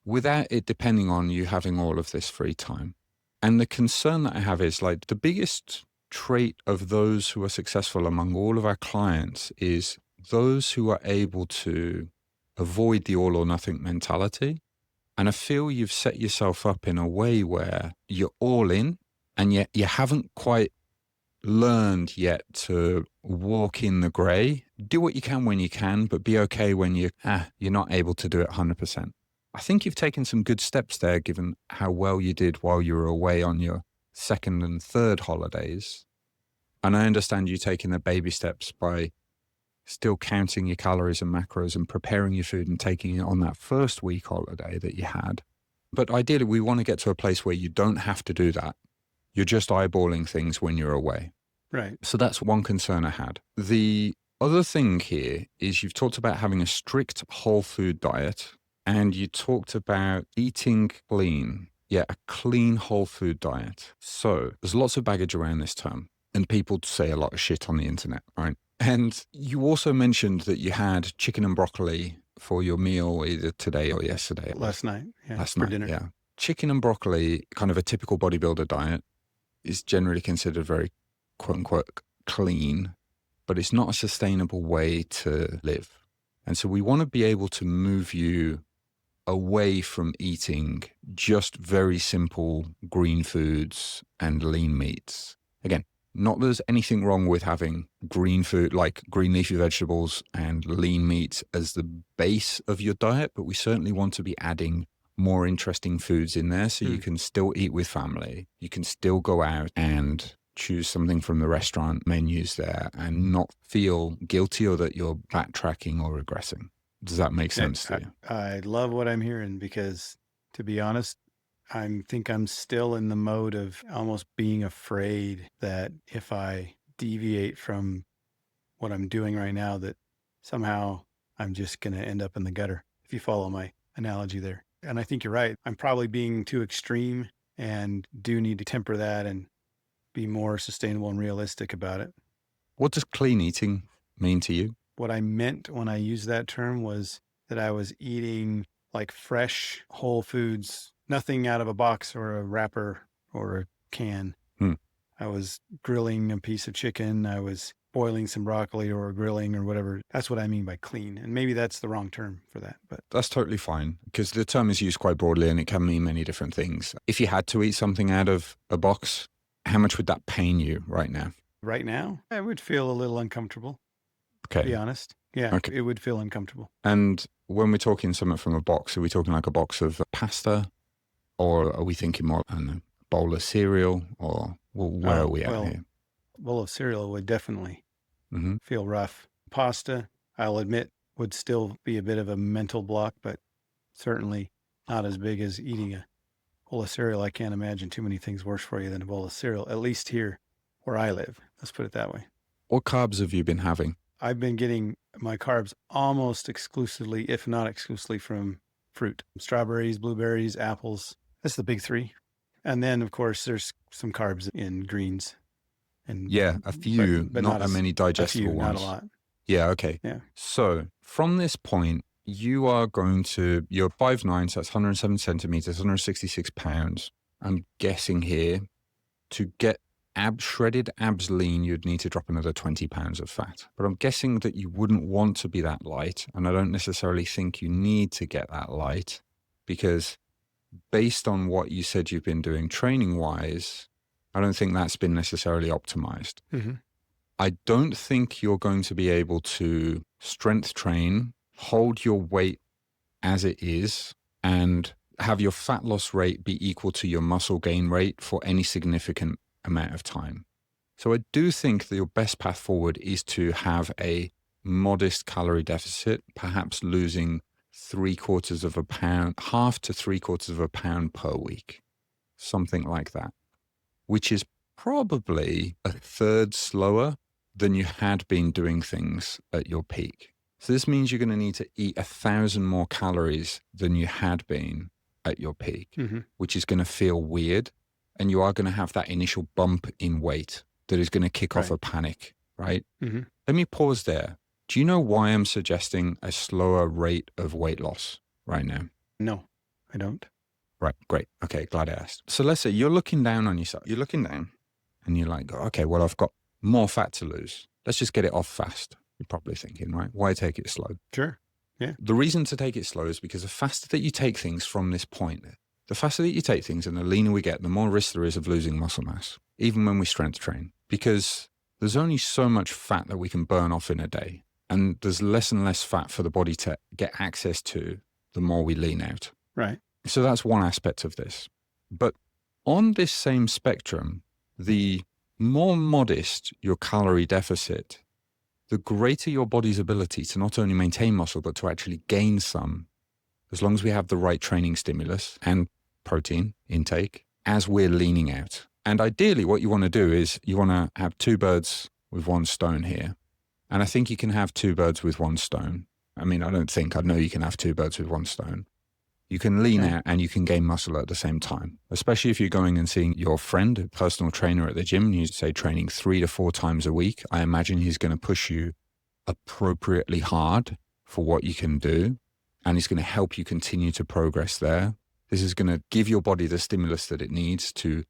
without it depending on you having all of this free time. And the concern that I have is like the biggest trait of those who are successful among all of our clients is those who are able to avoid the all or nothing mentality. And I feel you've set yourself up in a way where you're all in and yet you haven't quite learned yet to walk in the gray. Do what you can when you can, but be okay when you're not able to do it 100%. I think you've taken some good steps there, given how well you did while you were away on your second and third holidays. And I understand you taking the baby steps by still counting your calories and macros and preparing your food and taking it on that first week holiday that you had. But ideally, we want to get to a place where you don't have to do that. You're just eyeballing things when you're away. Right. So that's one concern I had. The other thing here is you've talked about having a strict whole food diet, and you talked about eating clean. Yeah, a clean whole food diet. So there's lots of baggage around this term, and people say a lot of shit on the internet, right? And you also mentioned that you had chicken and broccoli for your meal either today or yesterday. Last night. Yeah. Last for night, dinner. yeah. Chicken and broccoli, kind of a typical bodybuilder diet, is generally considered very quote unquote clean, but it's not a sustainable way to live. And so we want to be able to move you away from eating just very simple green foods and lean meats. Again, not that there's anything wrong with having green food like green leafy vegetables and lean meats as the base of your diet, but we certainly want to be adding more interesting foods in there so you can still eat with family. You can still go out and choose something from the restaurant menus there and not feel guilty or that you're backtracking or regressing. Does that make sense to you? I love what I'm hearing because, to be honest, I think I'm still in the mode of almost being afraid that if I deviate from what I'm doing right now, that somehow I'm just going to end up in the gutter, if you follow my analogy there. And I think you're right. I'm probably being too extreme and do need to temper that and be more sustainable and realistic about it. What does clean eating mean to you? What I meant when I used that term was that I was eating like fresh whole foods, nothing out of a box or a wrapper or a can. I was grilling a piece of chicken. I was boiling some broccoli or grilling or whatever. That's what I mean by clean. And maybe that's the wrong term for that, but that's totally fine because the term is used quite broadly and it can mean many different things. If you had to eat something out of a box, how much would that pain you right now? Right now, I would feel a little uncomfortable. Okay. To be honest. Yeah, okay. It would feel uncomfortable. And when we're talking something from a box, are we talking like a box of pasta or are we thinking more, I don't know, a bowl of cereal or where are we at here? A bowl of cereal would definitely feel rough. Pasta, I'll admit, would still be a bit of a mental block, but certainly not as big as eating a bowl of cereal. I can't imagine too many things worse for you than a bowl of cereal, at least here where I live. Let's put it that way. What carbs have you been having? I've been getting my carbs almost exclusively, if not exclusively, from fruit. Strawberries, blueberries, apples. That's the big three. And then, of course, there's some carbs in greens. And yeah, a few, but not as many digestible ones. Not a lot. Yeah, okay. Yeah. So from this point, you're 5'9", so that's 107 centimeters, 166 pounds. I'm guessing here to get shredded abs lean, you'd need to drop another 20 pounds of fat. But I'm guessing that you wouldn't want to be that light. And I don't necessarily think you need to get that light because based on what you said you've been doing training wise, I don't think that's been necessarily optimized. I don't think you're going to be able to strength train, hold your weight as it is, and have your fat loss rate be equal to your muscle gain rate for any significant amount of time. So I do think that your best path forward is to have a modest calorie deficit, perhaps losing 3/4 of a pound, half to 3/4 of a pound per week, something like that, which is probably a third slower than you had been doing things at your peak. So this means you're going to need to eat 1,000 more calories than you had been at your peak, which is going to feel weird. And you are going to have that initial bump in weight that is going to kick off a panic, right? Let me pause there. Do you know why I'm suggesting a slower rate of weight loss right now? No, I don't. Right, great. Okay, glad I asked. So let's say you're looking down on yourself. You're looking down and you're like, okay, well, I've got more fat to lose. Let's just get it off fast. You're probably thinking, right? Why take it slow? Sure. Yeah. The reason to take it slow is because the faster that you take things from this point, the faster that you take things and the leaner we get, the more risk there is of losing muscle mass, even when we strength train, because there's only so much fat that we can burn off in a day. And there's less and less fat for the body to get access to the more we lean out. Right. So that's one aspect of this. But on this same spectrum, the more modest your calorie deficit, the greater your body's ability to not only maintain muscle, but to actually gain some, as long as we have the right training stimulus and protein intake as we're leaning out. And ideally, what you want to do is you want to have two birds with one stone here. And I think you can have two birds with one stone. I mean, I know you can have two birds with one stone. You can lean out and you can gain muscle at the same time, especially if you're going and seeing your friend, a personal trainer at the gym, and you say training 3 to 4 times a week. I imagine he's going to push you appropriately hard for what you can do, and he's going to help you continue to progress there. This is going to give your body the stimulus that it needs to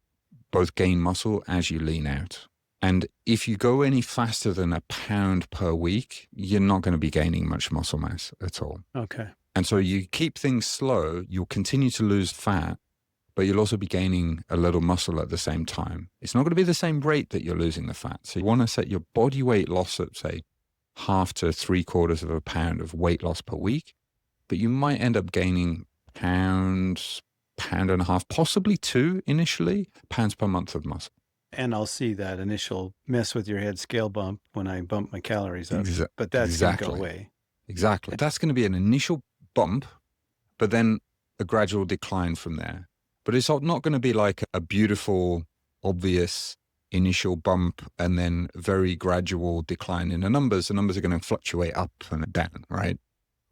both gain muscle as you lean out. And if you go any faster than a pound per week, you're not going to be gaining much muscle mass at all. Okay. And so you keep things slow, you'll continue to lose fat, but you'll also be gaining a little muscle at the same time. It's not going to be the same rate that you're losing the fat. So you want to set your body weight loss at, say, half to 3/4 of a pound of weight loss per week, but you might end up gaining pound and a half, possibly 2 initially, pounds per month of muscle. And I'll see that initial mess with your head scale bump when I bump my calories up, but that's going to go away. Exactly. That's going to be an initial bump, but then a gradual decline from there. But it's not going to be like a beautiful, obvious initial bump and then very gradual decline in the numbers. The numbers are going to fluctuate up and down, right?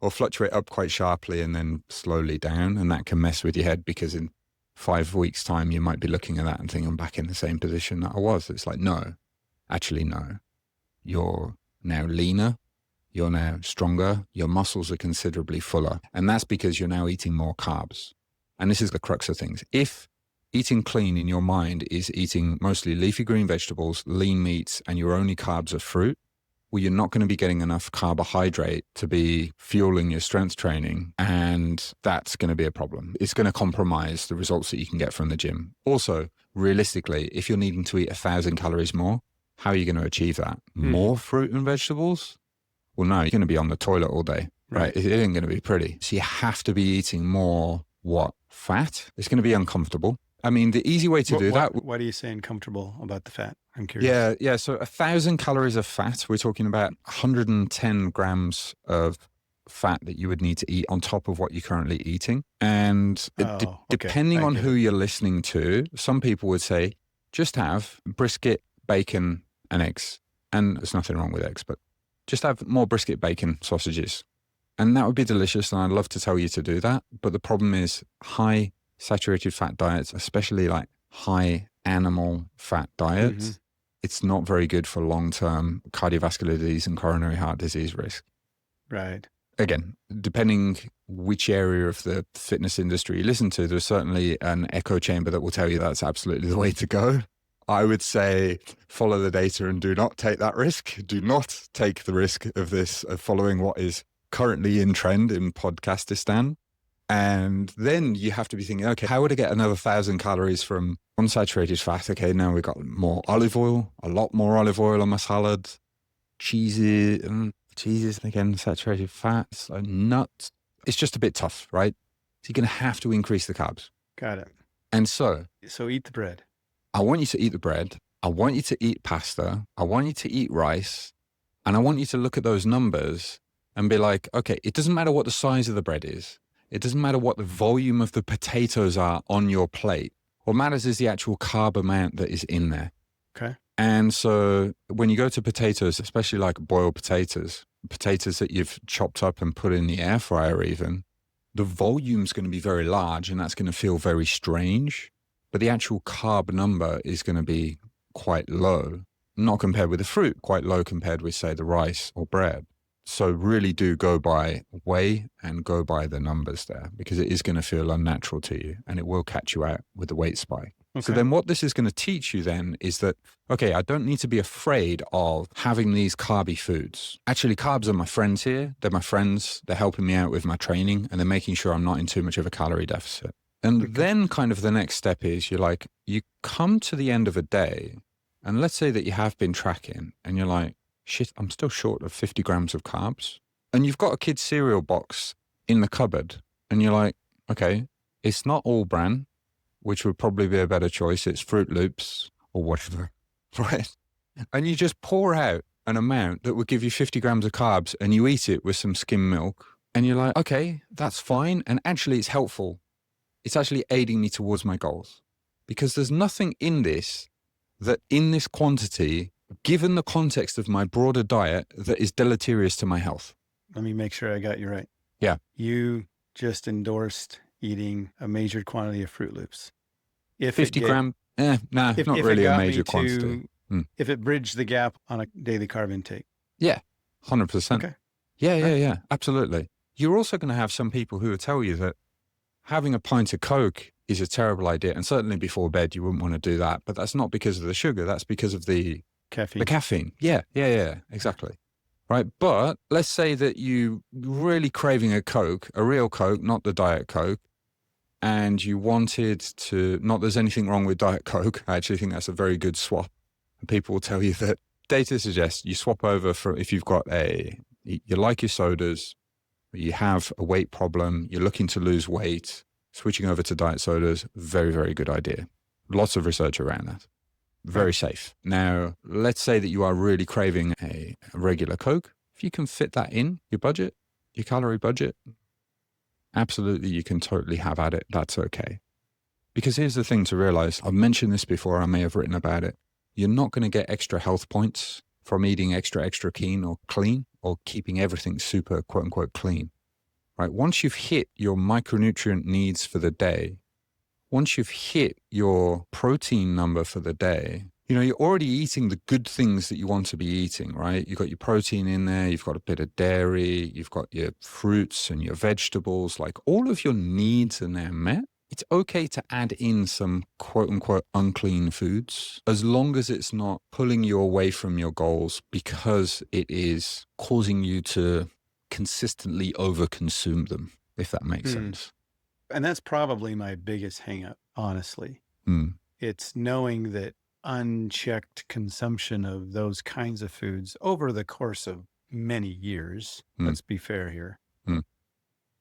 Or fluctuate up quite sharply and then slowly down. And that can mess with your head because in 5 weeks' time, you might be looking at that and thinking, I'm back in the same position that I was. It's like, no, actually, no. You're now leaner. You're now stronger. Your muscles are considerably fuller. And that's because you're now eating more carbs. And this is the crux of things. If eating clean in your mind is eating mostly leafy green vegetables, lean meats, and your only carbs are fruit, well, you're not going to be getting enough carbohydrate to be fueling your strength training. And that's going to be a problem. It's going to compromise the results that you can get from the gym. Also, realistically, if you're needing to eat 1,000 calories more, how are you going to achieve that? More fruit and vegetables? Well, no, you're going to be on the toilet all day, right? It ain't going to be pretty. So you have to be eating more, fat? It's going to be uncomfortable. I mean, the easy way to do that. What are you saying comfortable about the fat? I'm curious. Yeah. So 1,000 calories of fat, we're talking about 110 grams of fat that you would need to eat on top of what you're currently eating. And depending on who you're listening to, some people would say, just have brisket, bacon, and eggs. And there's nothing wrong with eggs, but just have more brisket, bacon, sausages. And that would be delicious. And I'd love to tell you to do that. But the problem is high saturated fat diets, especially like high animal fat diets, it's not very good for long-term cardiovascular disease and coronary heart disease risk. Right. Again, depending which area of the fitness industry you listen to, there's certainly an echo chamber that will tell you that's absolutely the way to go. I would say follow the data and do not take that risk. Do not take the risk of following what is currently in trend in Podcastistan. And then you have to be thinking, okay, how would I get another 1,000 calories from unsaturated fat? Okay, now we've got more olive oil, a lot more olive oil on my salad, cheeses, again, saturated fats, nuts. It's just a bit tough, right? So you're going to have to increase the carbs. Got it. And so eat the bread. I want you to eat the bread. I want you to eat pasta. I want you to eat rice. And I want you to look at those numbers and be like, okay, it doesn't matter what the size of the bread is. It doesn't matter what the volume of the potatoes are on your plate. What matters is the actual carb amount that is in there. Okay. And so when you go to potatoes, especially like boiled potatoes that you've chopped up and put in the air fryer even, the volume's going to be very large and that's going to feel very strange. But the actual carb number is going to be quite low, not compared with the fruit, quite low compared with, say, the rice or bread. So really do go by weigh and go by the numbers there, because it is going to feel unnatural to you and it will catch you out with the weight spike. So Okay. then what this is going to teach you then is that, okay, I don't need to be afraid of having these carby foods. Actually, carbs are my friends here. They're my friends. They're helping me out with my training and they're making sure I'm not in too much of a calorie deficit. And Okay. then kind of the next step is you come to the end of a day, and let's say that you have been tracking and you're like, shit, I'm still short of 50 grams of carbs. And you've got a kid's cereal box in the cupboard and you're like, okay, it's not all bran, which would probably be a better choice. It's Fruit Loops or whatever, right? And you just pour out an amount that would give you 50 grams of carbs and you eat it with some skim milk and you're like, okay, that's fine. And actually it's helpful. It's actually aiding me towards my goals, because there's nothing in this that in this quantity, given the context of my broader diet, that is deleterious to my health. Let me make sure I got you right. Yeah. You just endorsed eating a measured quantity of Fruit Loops. If 50 gram, not if really it a got major me quantity. if it bridged the gap on a daily carb intake. Yeah, 100%. Okay. Yeah, absolutely. You're also going to have some people who will tell you that having a pint of Coke is a terrible idea. And certainly before bed, you wouldn't want to do that. But that's not because of the sugar. That's because of the caffeine. Yeah, exactly. Right. But let's say that you really craving a Coke, a real Coke, not the Diet Coke, and you wanted to, not there's anything wrong with Diet Coke. I actually think that's a very good swap. And people will tell you that data suggests you swap over for, if you've got you like your sodas, you have a weight problem, you're looking to lose weight, switching over to diet sodas, very, very good idea. Lots of research around that. Very safe. Now, let's say that you are really craving a regular Coke. If you can fit that in your budget, your calorie budget, absolutely, you can totally have at it. That's okay. Because here's the thing to realize. I've mentioned this before. I may have written about it. You're not going to get extra health points from eating extra keen or clean, or keeping everything super quote unquote clean, right? Once you've hit your micronutrient needs for the day, once you've hit your protein number for the day, you're already eating the good things that you want to be eating, right? You've got your protein in there, you've got a bit of dairy, you've got your fruits and your vegetables, like all of your needs are now met. It's okay to add in some quote unquote unclean foods, as long as it's not pulling you away from your goals because it is causing you to consistently overconsume them, if that makes sense. And that's probably my biggest hang up, honestly. It's knowing that unchecked consumption of those kinds of foods over the course of many years, let's be fair here,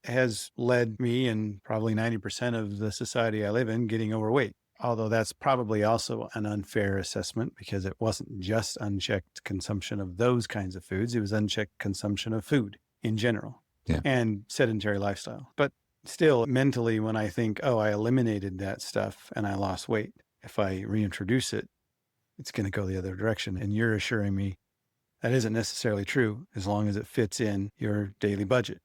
has led me and probably 90% of the society I live in getting overweight. Although that's probably also an unfair assessment, because it wasn't just unchecked consumption of those kinds of foods. It was unchecked consumption of food in general and sedentary lifestyle. But still, mentally, when I think, oh, I eliminated that stuff and I lost weight, if I reintroduce it, it's going to go the other direction. And you're assuring me that isn't necessarily true, as long as it fits in your daily budget.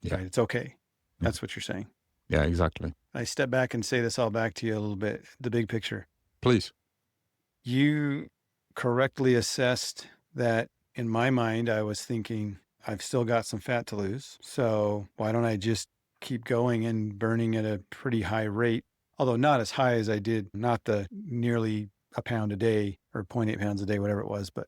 Yeah. Right? It's okay. That's what you're saying. Yeah, exactly. I step back and say this all back to you a little bit, the big picture. Please. You correctly assessed that in my mind, I was thinking, I've still got some fat to lose. So why don't I just keep going and burning at a pretty high rate? Although not as high as I did, not the nearly a pound a day or 0.8 pounds a day, whatever it was, but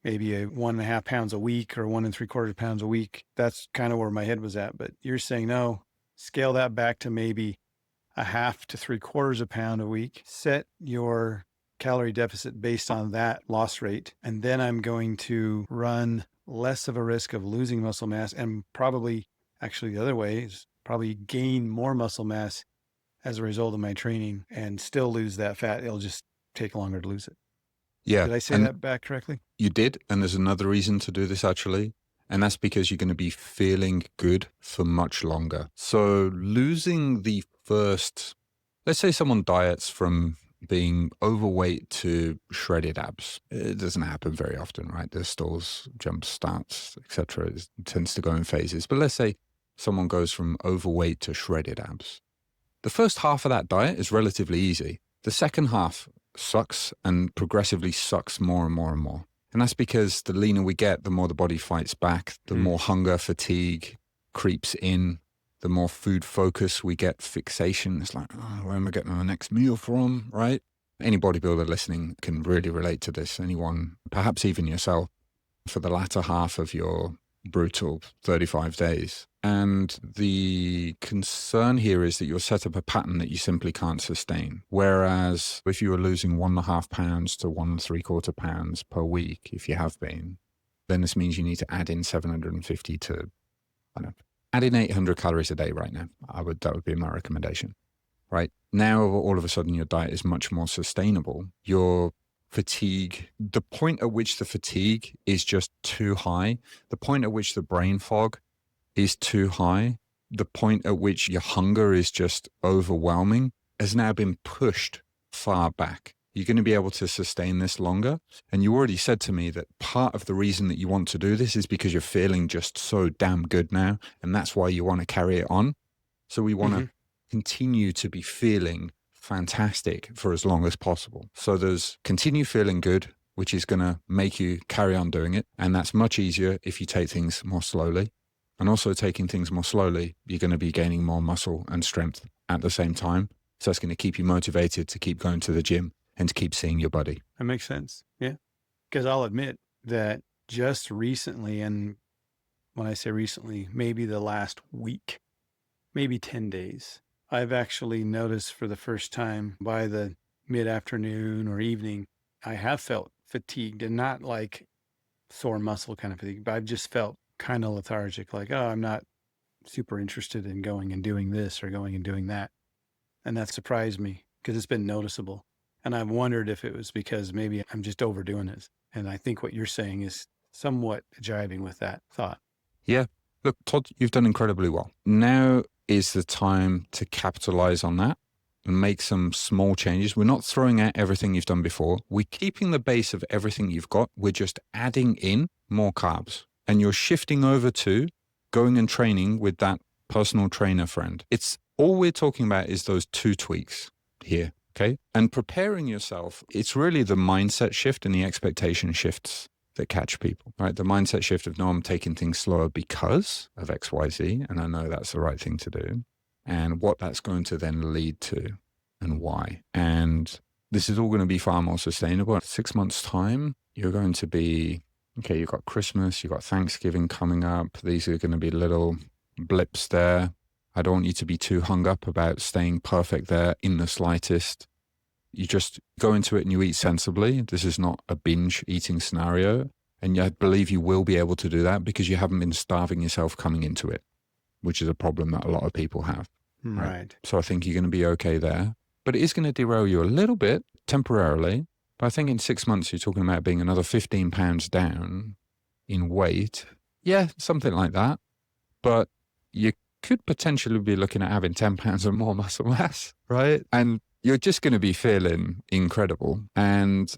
maybe a 1.5 pounds a week or 1 3/4 pounds a week. That's kind of where my head was at. But you're saying, no, scale that back to maybe 1/2 to 3/4 pound a week. Set your calorie deficit based on that loss rate. And then I'm going to run less of a risk of losing muscle mass, and probably actually the other way is probably gain more muscle mass as a result of my training and still lose that fat. It'll just take longer to lose it. Yeah. Did I say And that back correctly? you did. And there's another reason to do this actually. And that's because you're going to be feeling good for much longer. So losing the first, let's say someone diets from being overweight to shredded abs. It doesn't happen very often, right? There's stalls, jump starts, etc. It tends to go in phases. But let's say someone goes from overweight to shredded abs. The first half of that diet is relatively easy. The second half sucks and progressively sucks more and more and more. And that's because the leaner we get, the more the body fights back, the more hunger, fatigue creeps in, the more food focus we get, fixation. It's like, oh, where am I getting my next meal from, right? Any bodybuilder listening can really relate to this. Anyone, perhaps even yourself, for the latter half of your brutal 35 days. And the concern here is that you'll set up a pattern that you simply can't sustain. Whereas if you were losing 1.5 pounds to 1.75 pounds per week, if you have been, then this means you need to add in 750 to, I don't know, add in 800 calories a day right now. That would be my recommendation, right? Now, all of a sudden, your diet is much more sustainable. Your fatigue, the point at which the fatigue is just too high, the point at which the brain fog is too high, the point at which your hunger is just overwhelming, has now been pushed far back. You're going to be able to sustain this longer. And you already said to me that part of the reason that you want to do this is because you're feeling just so damn good now. And that's why you want to carry it on. So we want to continue to be feeling fantastic for as long as possible. So there's continue feeling good, which is going to make you carry on doing it. And that's much easier if you take things more slowly. And also taking things more slowly, you're going to be gaining more muscle and strength at the same time. So it's going to keep you motivated to keep going to the gym and to keep seeing your body. That makes sense. Yeah. Because I'll admit that just recently, and when I say recently, maybe the last week, maybe 10 days, I've actually noticed for the first time by the mid-afternoon or evening, I have felt fatigued, and not like sore muscle kind of fatigue, but I've just felt kind of lethargic, like, oh, I'm not super interested in going and doing this or going and doing that. And that surprised me because it's been noticeable. And I've wondered if it was because maybe I'm just overdoing it. And I think what you're saying is somewhat jiving with that thought. Yeah. Look, Todd, you've done incredibly well. Now is the time to capitalize on that and make some small changes. We're not throwing out everything you've done before. We're keeping the base of everything you've got. We're just adding in more carbs. And you're shifting over to going and training with that personal trainer friend. It's all we're talking about is those 2 tweaks here. Okay. And preparing yourself, it's really the mindset shift and the expectation shifts that catch people, right? The mindset shift of, no, I'm taking things slower because of X, Y, Z. And I know that's the right thing to do. And what that's going to then lead to and why. And this is all going to be far more sustainable. In 6 months' time, you're going to be, okay, you've got Christmas, you've got Thanksgiving coming up. These are going to be little blips there. I don't want you to be too hung up about staying perfect there in the slightest. You just go into it and you eat sensibly. This is not a binge eating scenario. And I believe you will be able to do that because you haven't been starving yourself coming into it, which is a problem that a lot of people have. Right. So I think you're going to be okay there. But it is going to derail you a little bit temporarily. But I think in 6 months, you're talking about being another 15 pounds down in weight. Yeah, something like that. But you could potentially be looking at having 10 pounds or more muscle mass, right? And you're just going to be feeling incredible. And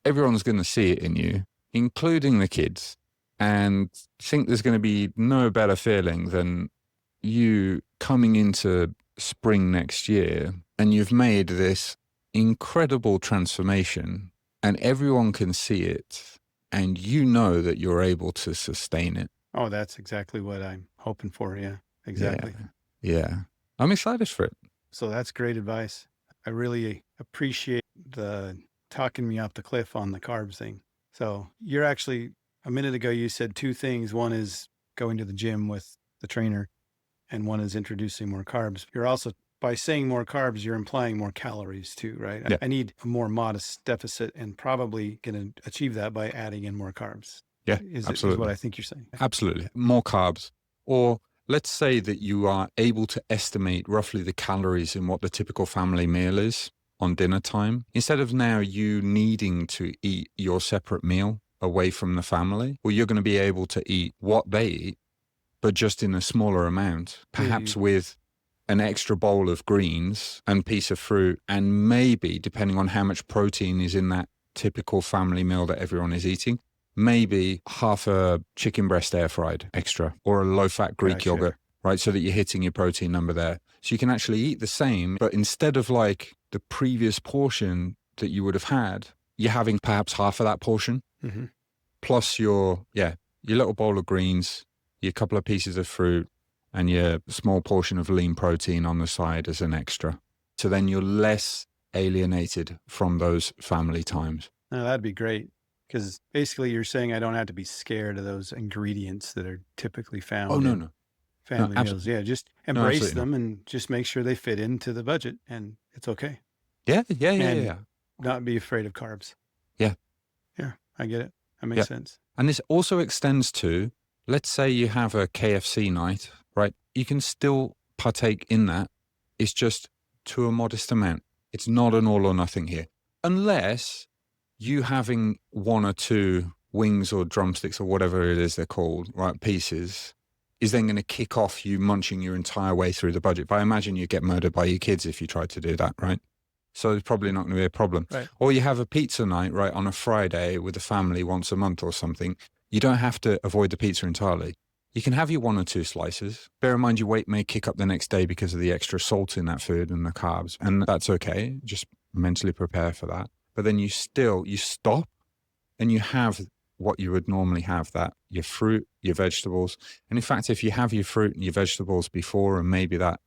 everyone's going to see it in you, including the kids, and think there's going to be no better feeling than you coming into spring next year and you've made this incredible transformation and everyone can see it and you know that you're able to sustain it. Oh, that's exactly what I'm hoping for. Yeah, exactly. Yeah. I'm excited for it. So that's great advice. I really appreciate the talking me off the cliff on the carbs thing. So you're actually, a minute ago, you said 2 things. One is going to the gym with the trainer, and one is introducing more carbs. You're also, by saying more carbs, you're implying more calories too, right? Yeah. I need a more modest deficit and probably going to achieve that by adding in more carbs. Yeah, is absolutely. what I think you're saying. Absolutely. More carbs. Or let's say that you are able to estimate roughly the calories in what the typical family meal is. on dinner time, instead of now you needing to eat your separate meal away from the family, well, you're going to be able to eat what they eat, but just in a smaller amount, perhaps with an extra bowl of greens and piece of fruit, and maybe, depending on how much protein is in that typical family meal that everyone is eating, maybe half a chicken breast air fried extra, or a low-fat Greek yogurt, right? So that you're hitting your protein number there. So you can actually eat the same, but instead of like the previous portion that you would have had, you're having perhaps half of that portion, plus your little bowl of greens, your couple of pieces of fruit, and your small portion of lean protein on the side as an extra. So then you're less alienated from those family times. No, that'd be great. Because basically you're saying I don't have to be scared of those ingredients that are typically found in family meals. Yeah, just embrace them and just make sure they fit into the budget, and it's okay. Yeah. Not be afraid of carbs. Yeah. Yeah, I get it. That makes sense. And this also extends to, let's say you have a KFC night, right? You can still partake in that. It's just to a modest amount. It's not an all or nothing here. Unless you having one or two wings or drumsticks or whatever it is they're called, right, pieces, is then going to kick off you munching your entire way through the budget. But I imagine you get murdered by your kids if you try to do that, right? So it's probably not going to be a problem. Right. Or you have a pizza night, right, on a Friday with the family once a month or something. You don't have to avoid the pizza entirely. You can have your one or two slices. Bear in mind your weight may kick up the next day because of the extra salt in that food and the carbs. And that's okay. Just mentally prepare for that. But then you stop and you have what you would normally have, that your fruit, your vegetables. And in fact, if you have your fruit and your vegetables before, and maybe that,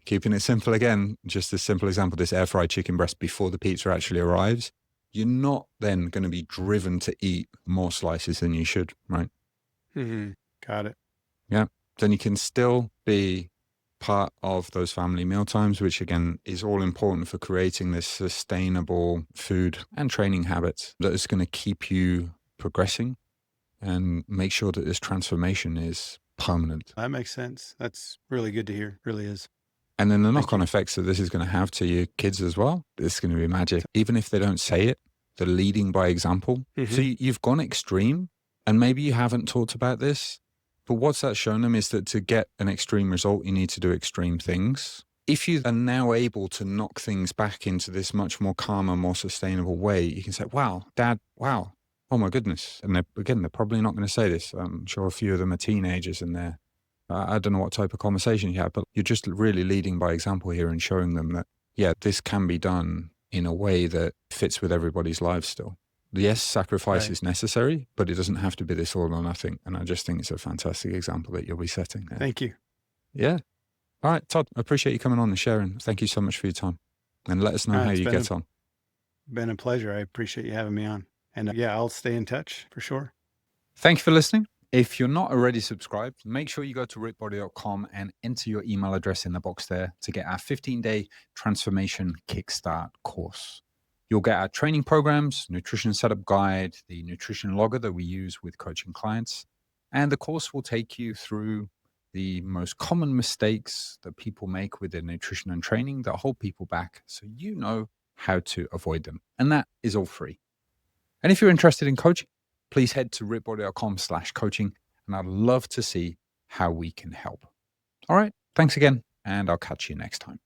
keeping it simple again, just a simple example, this air fried chicken breast before the pizza actually arrives, you're not then going to be driven to eat more slices than you should, right? Got it. Yeah. Then you can still be part of those family meal times, which again is all important for creating this sustainable food and training habits that is going to keep you progressing and make sure that this transformation is permanent. That makes sense. That's really good to hear. Really is. And then the knock-on effects that this is going to have to your kids as well, it's going to be magic. Even if they don't say it, they're leading by example. So you've gone extreme, and maybe you haven't talked about this, but what's that shown them is that to get an extreme result, you need to do extreme things. If you are now able to knock things back into this much more calmer, more sustainable way, you can say, wow, Dad, wow, oh my goodness. And they're probably not going to say this. I'm sure a few of them are teenagers and I don't know what type of conversation you have, but you're just really leading by example here and showing them that, yeah, this can be done in a way that fits with everybody's lives still. Yes, sacrifice is necessary, but it doesn't have to be this all or nothing. And I just think it's a fantastic example that you'll be setting there. Thank you. Yeah. All right, Todd, I appreciate you coming on and sharing. Thank you so much for your time. And let us know how you get on. Been a pleasure. I appreciate you having me on. And I'll stay in touch for sure. Thank you for listening. If you're not already subscribed, make sure you go to rickbody.com and enter your email address in the box there to get our 15-day transformation kickstart course. You'll get our training programs, nutrition setup guide, the nutrition logger that we use with coaching clients, and the course will take you through the most common mistakes that people make with their nutrition and training that hold people back, so you know how to avoid them. And that is all free. And if you're interested in coaching, please head to rickbody.com/coaching, and I'd love to see how we can help. All right, thanks again, and I'll catch you next time.